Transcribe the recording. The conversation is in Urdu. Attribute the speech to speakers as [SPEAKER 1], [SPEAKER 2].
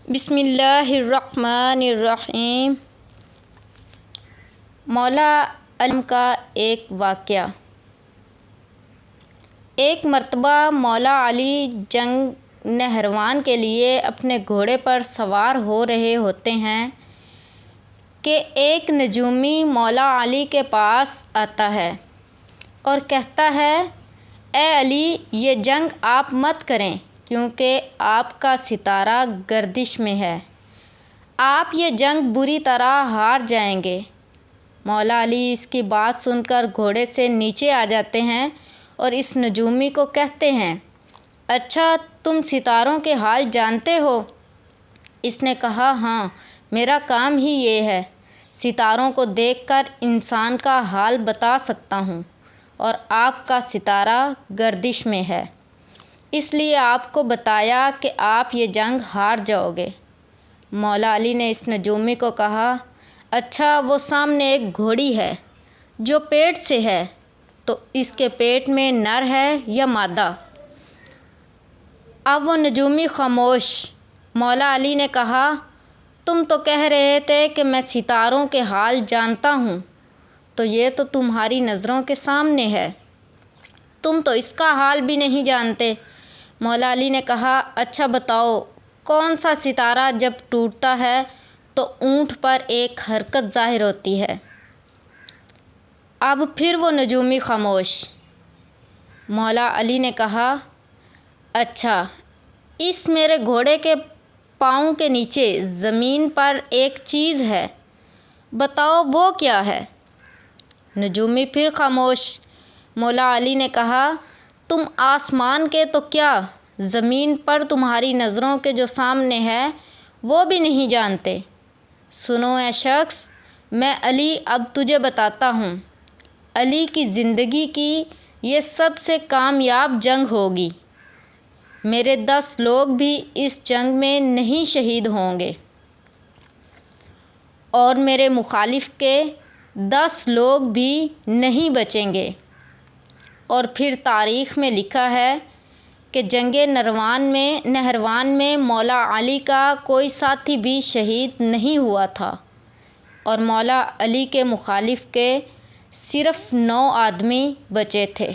[SPEAKER 1] بسم اللہ الرحمن الرحیم۔ مولا علی کا ایک واقعہ۔ ایک مرتبہ مولا علی جنگ نہروان کے لیے اپنے گھوڑے پر سوار ہو رہے ہوتے ہیں کہ ایک نجومی مولا علی کے پاس آتا ہے اور کہتا ہے، اے علی، یہ جنگ آپ مت کریں کیونکہ آپ کا ستارہ گردش میں ہے، آپ یہ جنگ بری طرح ہار جائیں گے۔ مولا علی اس کی بات سن کر گھوڑے سے نیچے آ جاتے ہیں اور اس نجومی کو کہتے ہیں، اچھا تم ستاروں کے حال جانتے ہو؟ اس نے کہا، ہاں، میرا کام ہی یہ ہے، ستاروں کو دیکھ کر انسان کا حال بتا سکتا ہوں، اور آپ کا ستارہ گردش میں ہے، اس لیے آپ کو بتایا کہ آپ یہ جنگ ہار جاؤ گے۔ مولا علی نے اس نجومی کو کہا، اچھا وہ سامنے ایک گھوڑی ہے جو پیٹ سے ہے، تو اس کے پیٹ میں نر ہے یا مادہ؟ اب وہ نجومی خاموش۔ مولا علی نے کہا، تم تو کہہ رہے تھے کہ میں ستاروں کے حال جانتا ہوں، تو یہ تو تمہاری نظروں کے سامنے ہے، تم تو اس کا حال بھی نہیں جانتے۔ مولا علی نے کہا، اچھا بتاؤ، کون سا ستارہ جب ٹوٹتا ہے تو اونٹ پر ایک حرکت ظاہر ہوتی ہے؟ اب پھر وہ نجومی خاموش۔ مولا علی نے کہا، اچھا، اس میرے گھوڑے کے پاؤں کے نیچے زمین پر ایک چیز ہے، بتاؤ وہ کیا ہے؟ نجومی پھر خاموش۔ مولا علی نے کہا، تم آسمان کے تو کیا، زمین پر تمہاری نظروں کے جو سامنے ہے وہ بھی نہیں جانتے۔ سنو اے شخص، میں علی اب تجھے بتاتا ہوں، علی کی زندگی کی یہ سب سے کامیاب جنگ ہوگی، میرے 10 لوگ بھی اس جنگ میں نہیں شہید ہوں گے، اور میرے مخالف کے 10 لوگ بھی نہیں بچیں گے۔ اور پھر تاریخ میں لکھا ہے کہ جنگ نہروان میں مولا علی کا کوئی ساتھی بھی شہید نہیں ہوا تھا، اور مولا علی کے مخالف کے صرف 9 آدمی بچے تھے۔